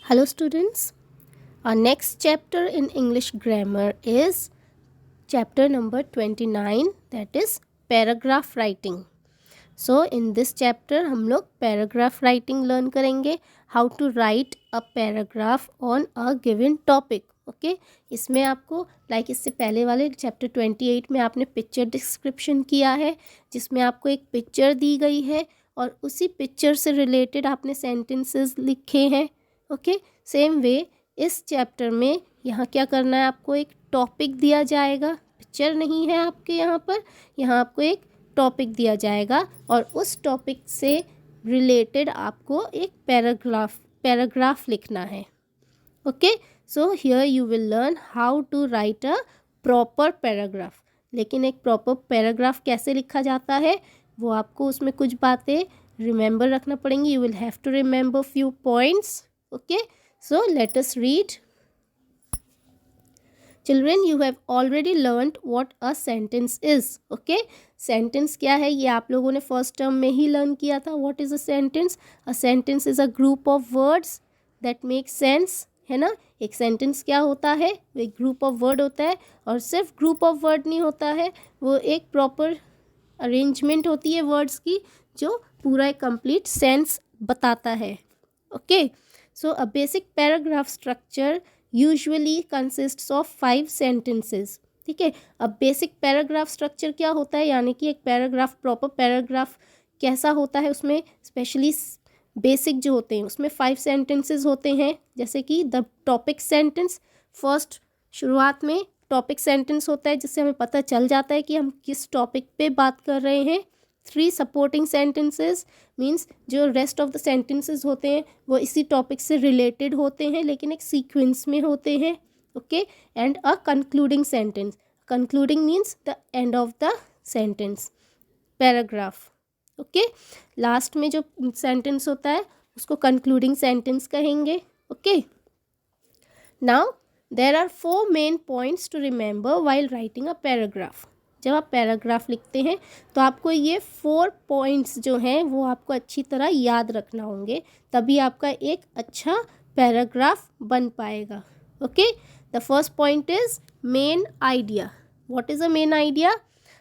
Hello students, our next chapter in English grammar is chapter number 29, that is paragraph writing. So in this chapter हम लोग paragraph writing learn करेंगे, how to write a paragraph on a given topic. Okay इसमें आपको इससे पहले वाले chapter 28 में आपने पिक्चर डिस्क्रिप्शन किया है, जिसमें आपको एक पिक्चर दी गई है और उसी पिक्चर से रिलेटेड आपने सेंटेंसेस लिखे हैं. ओके सेम वे इस चैप्टर में यहाँ क्या करना है, आपको एक टॉपिक दिया जाएगा. पिक्चर नहीं है आपके यहाँ पर, यहाँ आपको एक टॉपिक दिया जाएगा और उस टॉपिक से रिलेटेड आपको एक पैराग्राफ लिखना है. Okay so here you will learn how to write a proper paragraph. लेकिन एक प्रॉपर पैराग्राफ कैसे लिखा जाता है वो आपको उसमें कुछ बातें रिमेंबर रखना पड़ेंगी. You will have to remember few points. Okay, so let us read. Children, you have already learned what a sentence is. Okay, sentence क्या है ये आप लोगों ने फर्स्ट टर्म में ही लर्न किया था. What is a sentence? A sentence is a group of words that make sense. है ना, एक सेंटेंस क्या होता है, वो एक ग्रुप ऑफ वर्ड होता है. और सिर्फ ग्रुप ऑफ वर्ड नहीं होता है, वो एक प्रॉपर अरेंजमेंट होती है वर्ड्स की जो पूरा एक कंप्लीट सेंस बताता है. Okay So a basic paragraph structure usually consists of 5 sentences. ठीक है, अब बेसिक पैराग्राफ स्ट्रक्चर क्या होता है, यानी कि एक पैराग्राफ प्रॉपर पैराग्राफ कैसा होता है, उसमें स्पेशली बेसिक जो होते हैं उसमें 5 सेंटेंसेस होते हैं. जैसे कि द टॉपिक सेंटेंस, फर्स्ट शुरुआत में टॉपिक सेंटेंस होता है जिससे हमें पता चल जाता है कि हम किस टॉपिक पे बात कर रहे हैं. 3 सपोर्टिंग सेंटेंसेस मीन्स जो रेस्ट ऑफ द सेंटेंसेस होते हैं वो इसी टॉपिक से रिलेटेड होते हैं लेकिन एक सीक्वेंस में होते हैं. Okay and a concluding sentence. Concluding means the end of the sentence paragraph. Okay last में जो सेंटेंस होता है उसको कंक्लूडिंग सेंटेंस कहेंगे. Okay now there are 4 main points to remember while writing a paragraph. जब आप पैराग्राफ लिखते हैं तो आपको ये 4 पॉइंट्स जो हैं वो आपको अच्छी तरह याद रखना होंगे, तभी आपका एक अच्छा पैराग्राफ बन पाएगा. Okay the first point is main idea. What is a main idea?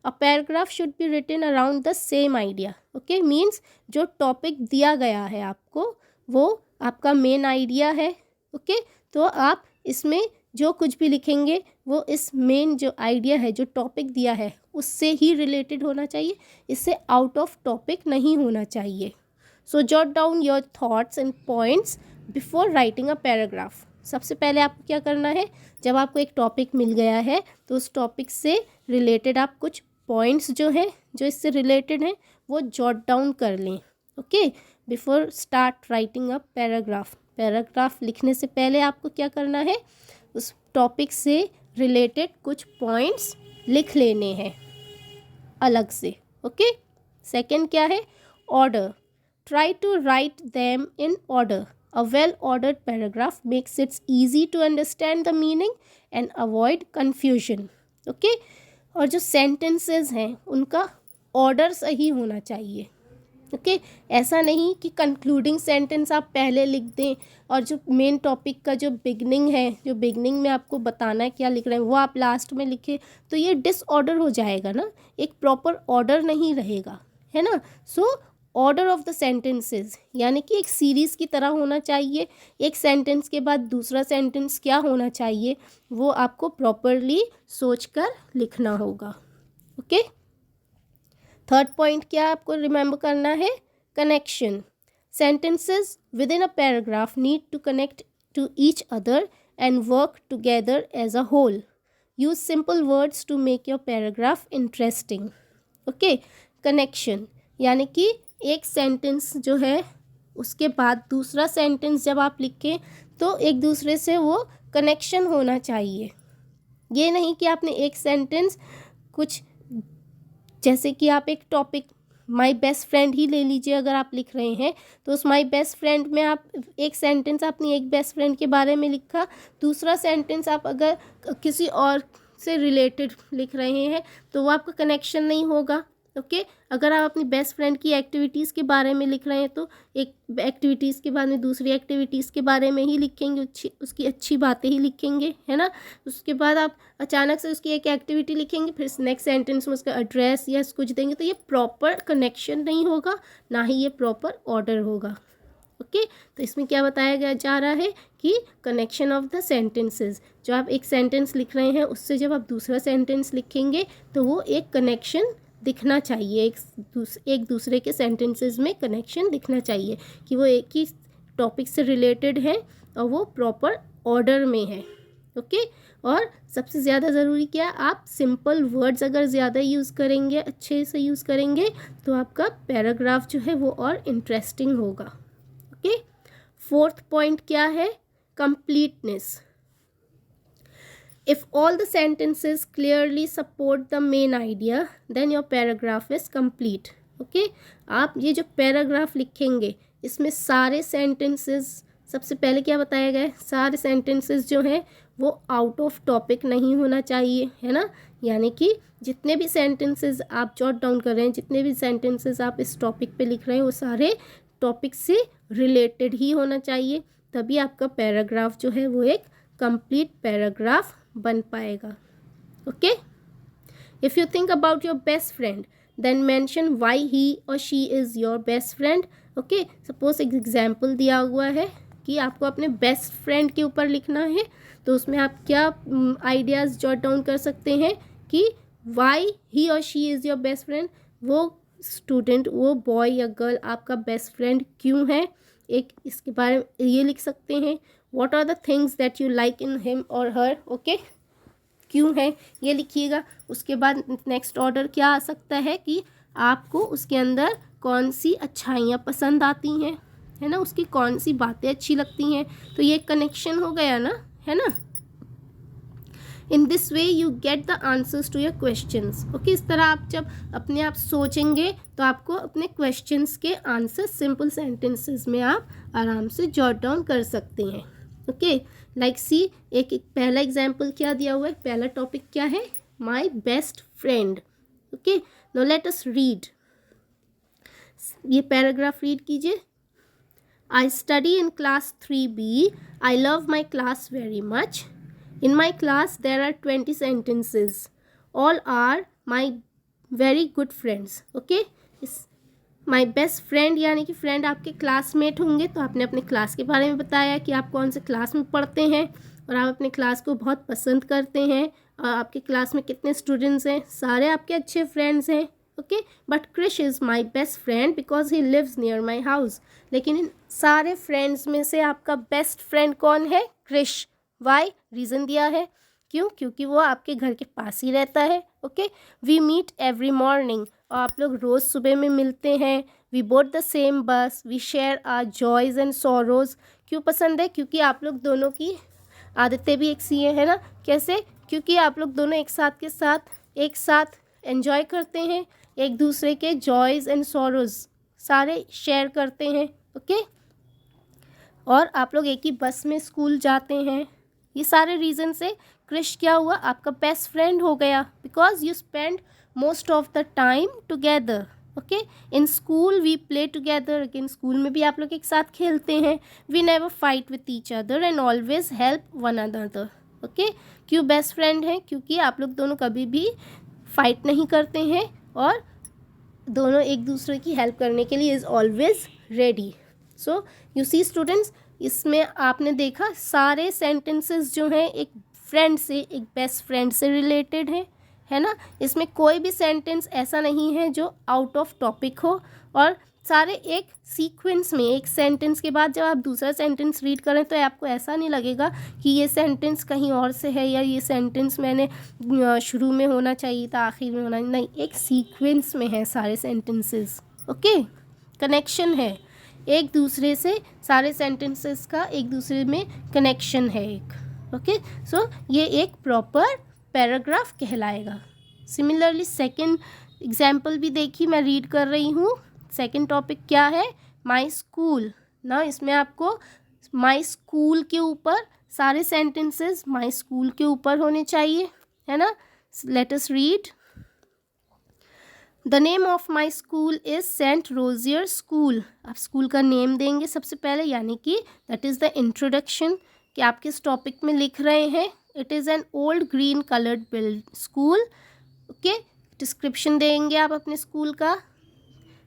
A paragraph should be written around the same idea. Okay means जो टॉपिक दिया गया है आपको वो आपका मेन आइडिया है. ओके तो आप इसमें जो कुछ भी लिखेंगे वो इस मेन जो आइडिया है, जो टॉपिक दिया है उससे ही रिलेटेड होना चाहिए, इससे आउट ऑफ टॉपिक नहीं होना चाहिए. So jot down your thoughts and points before writing a paragraph. सबसे पहले आपको क्या करना है, जब आपको एक टॉपिक मिल गया है तो उस टॉपिक से रिलेटेड आप कुछ पॉइंट्स जो हैं जो इससे रिलेटेड हैं वो जॉट डाउन कर लें. Okay before start writing a paragraph. Paragraph लिखने से पहले आपको क्या करना है, उस टॉपिक से रिलेटेड कुछ पॉइंट्स लिख लेने हैं अलग से. ओके सेकंड क्या है, order. Try to write them in order. A well ordered paragraph makes its easy to understand the meaning and avoid confusion. Okay और जो सेंटेंसेस हैं उनका ऑर्डर सही होना चाहिए. ओके ऐसा नहीं कि कंक्लूडिंग सेंटेंस आप पहले लिख दें और जो मेन टॉपिक का जो बिगनिंग है, जो बिगनिंग में आपको बताना है क्या लिख रहे हैं, वो आप लास्ट में लिखे तो ये डिसऑर्डर हो जाएगा ना, एक प्रॉपर ऑर्डर नहीं रहेगा, है ना. So order of the sentences यानी कि एक सीरीज़ की तरह होना चाहिए. एक सेंटेंस के बाद दूसरा सेंटेंस क्या होना चाहिए वो आपको प्रॉपरली सोचकर लिखना होगा. ओके थर्ड पॉइंट क्या आपको रिमेंबर करना है, connection. Sentences within a paragraph need to connect to each other and work together as a whole. Use simple words to make your paragraph interesting. Okay connection यानी कि एक sentence जो है उसके बाद दूसरा सेंटेंस जब आप लिखें तो एक दूसरे से वो कनेक्शन होना चाहिए. ये नहीं कि आपने एक सेंटेंस कुछ, जैसे कि आप एक टॉपिक माई बेस्ट फ्रेंड ही ले लीजिए, अगर आप लिख रहे हैं तो उस माई बेस्ट फ्रेंड में आप एक सेंटेंस आपने एक बेस्ट फ्रेंड के बारे में लिखा, दूसरा सेंटेंस आप अगर किसी और से रिलेटेड लिख रहे हैं तो वो आपका कनेक्शन नहीं होगा. ओके अगर आप अपनी बेस्ट फ्रेंड की एक्टिविटीज़ के बारे में लिख रहे हैं तो एक एक्टिविटीज़ के बाद में दूसरी एक्टिविटीज़ के बारे में ही लिखेंगे, उसकी अच्छी बातें ही लिखेंगे, है ना। उसके बाद आप अचानक से उसकी एक एक्टिविटी लिखेंगे, फिर नेक्स्ट सेंटेंस में उसका एड्रेस या कुछ देंगे, तो ये प्रॉपर कनेक्शन नहीं होगा, ना ही ये प्रॉपर ऑर्डर होगा। ओके तो इसमें क्या बताया गया जा रहा है कि कनेक्शन ऑफ द सेंटेंसेस, जो आप एक सेंटेंस लिख रहे हैं उससे जब आप दूसरा सेंटेंस लिखेंगे तो वो एक कनेक्शन दिखना चाहिए, एक दूसरे के सेंटेंसेस में कनेक्शन दिखना चाहिए कि वो एक ही टॉपिक से रिलेटेड है और वो प्रॉपर ऑर्डर में है। ओके और सबसे ज़्यादा ज़रूरी क्या, आप सिंपल वर्ड्स अगर ज़्यादा यूज़ करेंगे, अच्छे से यूज़ करेंगे, तो आपका पैराग्राफ जो है वो और इंटरेस्टिंग होगा। ओके फोर्थ पॉइंट क्या है, completeness. If all the sentences clearly support the main idea then your paragraph is complete. Okay आप ये जो पैराग्राफ लिखेंगे इसमें सारे सेंटेंसेस, सबसे पहले क्या बताया गया है, सारे सेंटेंसेस जो हैं वो आउट ऑफ टॉपिक नहीं होना चाहिए, है ना। यानी कि जितने भी सेंटेंसेस आप जॉट डाउन कर रहे हैं, जितने भी सेंटेंसेस आप इस टॉपिक पे लिख रहे हैं, वो सारे टॉपिक से रिलेटेड ही होना चाहिए, तभी आपका पैराग्राफ जो है वो एक कंप्लीट पैराग्राफ बन पाएगा। Okay if you think about your best friend then mention why he और she is your best friend. Okay suppose एक एग्जाम्पल दिया हुआ है कि आपको अपने बेस्ट फ्रेंड के ऊपर लिखना है, तो उसमें आप क्या आइडियाज़ जॉट डाउन कर सकते हैं कि व्हाई ही और she is your best friend, वो स्टूडेंट, वो बॉय या गर्ल आपका बेस्ट फ्रेंड क्यों है, एक इसके बारे में ये लिख सकते हैं। What are the things that you like in him or her, okay क्यों है ये लिखिएगा। उसके बाद नेक्स्ट ऑर्डर क्या आ सकता है कि आपको उसके अंदर कौन सी अच्छाइयाँ पसंद आती हैं, है ना, उसकी कौन सी बातें अच्छी लगती हैं, तो ये कनेक्शन हो गया ना, है ना। In this way you get the answers to your questions. Okay इस तरह आप जब अपने आप सोचेंगे तो आपको अपने क्वेश्चंस के आंसर सिंपल सेंटेंसेस में आप आराम से जॉट डाउन कर सकते हैं। ओके लाइक सी एक पहला एग्जाम्पल क्या दिया हुआ है, पहला टॉपिक क्या है, my best friend. Okay no let us read, ये पैराग्राफ रीड कीजिए। I study in class 3B. I love my class very much. In my class there are 20 sentences. All are my very good friends. Okay? My best friend यानी कि friend आपके classmate होंगे, तो आपने अपने class के बारे में बताया कि आप कौन से क्लास में पढ़ते हैं और आप अपने क्लास को बहुत पसंद करते हैं, और आपके क्लास में कितने स्टूडेंट्स हैं, सारे आपके अच्छे फ्रेंड्स हैं। Okay but Krish is my best friend because he lives near my house. लेकिन इन सारे फ्रेंड्स में से आपका बेस्ट फ्रेंड कौन है, क्रिश। वाई, रीज़न दिया है, क्यों, क्योंकि वो आपके घर के पास ही रहता है। Okay we meet every morning, और आप लोग रोज़ सुबह में मिलते हैं। We board the same bus, we share our joys and sorrows. क्यों पसंद है, क्योंकि आप लोग दोनों की आदतें भी एक सी है ना, कैसे, क्योंकि आप लोग दोनों एक साथ एंजॉय करते हैं, एक दूसरे के जॉयज़ एंड सॉरोज़ सारे शेयर करते हैं। ओके और आप लोग एक ही बस में स्कूल जाते हैं। ये सारे रीज़न से क्रिश क्या हुआ, आपका बेस्ट फ्रेंड हो गया, because you spend most of the time together. Okay in school we play together, again school में भी आप लोग एक साथ खेलते हैं। We never fight with each other and always help one another. Okay क्यों बेस्ट फ्रेंड हैं, क्योंकि आप लोग दोनों कभी भी फाइट नहीं करते हैं और दोनों एक दूसरे की हेल्प करने के लिए is always ready. So you see students, इसमें आपने देखा सारे सेंटेंसेस जो हैं एक फ्रेंड से, एक बेस्ट फ्रेंड से रिलेटेड है ना। इसमें कोई भी सेंटेंस ऐसा नहीं है जो आउट ऑफ टॉपिक हो, और सारे एक सीक्वेंस में, एक सेंटेंस के बाद जब आप दूसरा सेंटेंस रीड करें तो आपको ऐसा नहीं लगेगा कि ये सेंटेंस कहीं और से है, या ये सेंटेंस मैंने शुरू में होना चाहिए था, आखिर में होना नहीं, एक सीक्वेंस में है सारे सेंटेंसेस। ओके कनेक्शन है एक दूसरे से, सारे सेंटेंसेस का एक दूसरे में कनेक्शन है एक। ओके सो ये एक प्रॉपर पैराग्राफ कहलाएगा। सिमिलरली सेकंड एग्जाम्पल भी देखिए, मैं रीड कर रही हूँ। सेकंड टॉपिक क्या है, माई स्कूल ना। इसमें आपको माई स्कूल के ऊपर सारे सेंटेंसेस माई स्कूल के ऊपर होने चाहिए, है ना। Let us read. The name of my school is Saint Rogier school. आप स्कूल का नेम देंगे सबसे पहले, यानी कि दैट इज़ द इंट्रोडक्शन कि आप किस टॉपिक में लिख रहे हैं। It is an old green coloured build school. Okay, description देंगे आप अपने स्कूल का।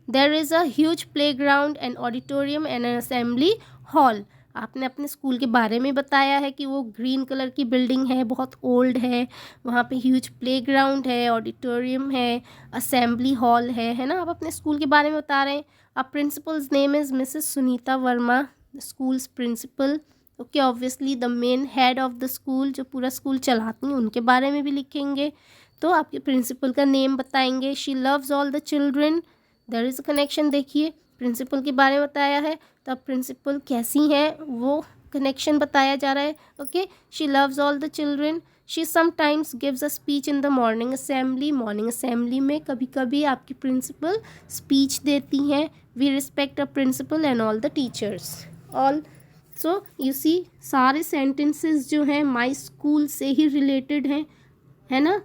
There is a huge play ground and auditorium and an assembly hall. आपने अपने स्कूल के बारे में बताया है कि वो ग्रीन कलर की बिल्डिंग है, बहुत ओल्ड है, वहाँ पे ह्यूज प्लेग्राउंड है, ऑडिटोरियम है, असेंबली हॉल है ना। आप अपने स्कूल के बारे में बता रहे हैं। अब principal's name is Mrs Sunita Verma, the school's principal. Okay, obviously the main head of the school, जो पूरा स्कूल चलाती हैं, उनके बारे में भी लिखेंगे। तो आपके प्रिंसिपल का नेम बताएंगे। She loves all the children, there is a connection. देखिए, प्रिंसिपल के बारे में बताया है, तब प्रिंसिपल कैसी हैं वो कनेक्शन बताया जा रहा है। Okay, she loves all the children. She sometimes gives a speech in the morning assembly. Morning assembly में कभी कभी आपकी प्रिंसिपल स्पीच देती हैं। We respect a principal and all the teachers. All so you see, सारे sentences जो हैं my school से ही रिलेटेड हैं, है ना।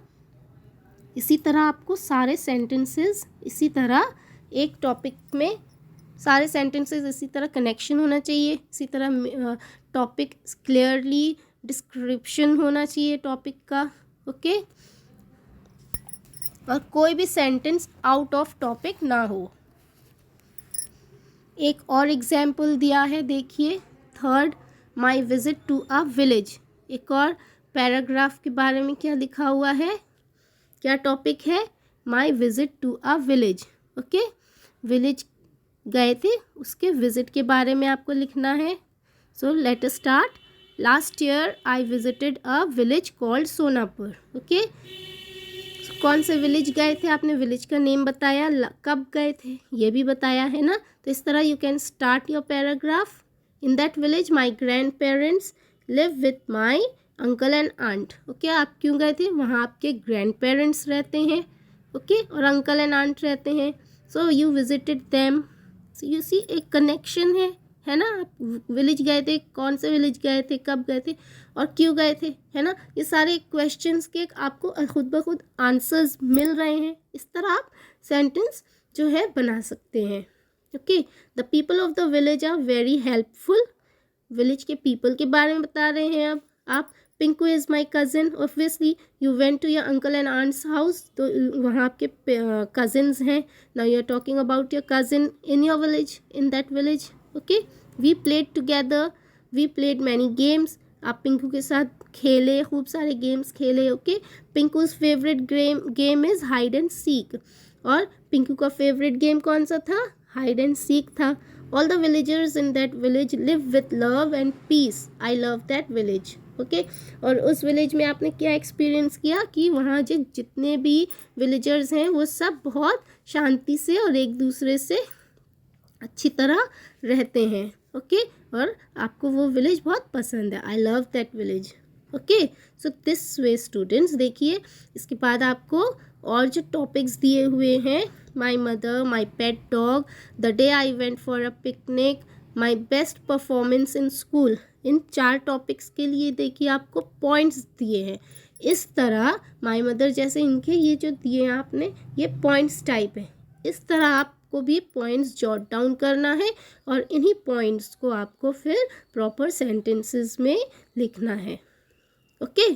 इसी तरह आपको सारे सेंटेंसेस इसी तरह एक टॉपिक में सारे सेंटेंसेस इसी तरह कनेक्शन होना चाहिए, इसी तरह टॉपिक क्लियरली डिस्क्रिप्शन होना चाहिए टॉपिक का। ओके, और कोई भी सेंटेंस आउट ऑफ टॉपिक ना हो। एक और एग्जाम्पल दिया है, देखिए, third, my visit to a village. एक और पैराग्राफ के बारे में क्या लिखा हुआ है, क्या टॉपिक है, my visit to a village. Okay, village गए थे, उसके विजिट के बारे में आपको लिखना है। So let us start. Last year I visited a village called Sonapur. Okay, कौन से विलेज गए थे, आपने विलेज का नेम बताया, कब गए थे ये भी बताया है ना। तो इस तरह you can start your paragraph. In that village my grandparents live with my uncle and aunt. Okay, आप क्यों गए थे, वहाँ आपके ग्रैंड पेरेंट्स रहते हैं, ओके, और अंकल एंड आंट रहते हैं। So you visited them. You see, एक कनेक्शन है ना। आप विलेज गए थे, कौन से विलेज गए थे, कब गए थे और क्यों गए थे, है ना। ये सारे क्वेश्चंस के आपको खुद ब खुद आंसर्स मिल रहे हैं। इस तरह आप सेंटेंस जो है बना सकते हैं। Okay, the people of the village are very helpful. Village के पीपल के बारे में बता रहे हैं अब आप। Pinku is my cousin. Obviously you went to your uncle and aunt's house, तो वहाँ आपके कज़िन्स हैं। Now you are talking about your cousin in your village, in that village. Okay, we played together, we played many games. आप पिंकू के साथ खेले, खूब सारे गेम्स खेले। Okay, Pinku's favourite game is hide and seek. और पिंकू का फेवरेट गेम कौन सा था, हाइड एंड सीक था। All the villagers in that village live with love and peace. I love that village. Okay, और उस विलेज में आपने क्या एक्सपीरियंस किया कि वहाँ जितने भी विलेजर्स हैं वो सब बहुत शांति से और एक दूसरे से अच्छी तरह रहते हैं। ओके, और आपको वो विलेज बहुत पसंद है। आई love that village. Okay, so this way students, देखिए इसके बाद आपको और जो टॉपिक्स दिए हुए हैं, my mother, my pet dog, the day I went for a picnic, my best performance in school, in 4 topics के लिए देखिए आपको पॉइंट्स दिए हैं। इस तरह माई मदर जैसे इनके ये जो दिए हैं आपने, ये पॉइंट्स टाइप है। इस तरह आपको भी पॉइंट्स जॉट डाउन करना है और इन्हीं पॉइंट्स को आपको फिर प्रॉपर सेंटेंसेस में लिखना है। ओके।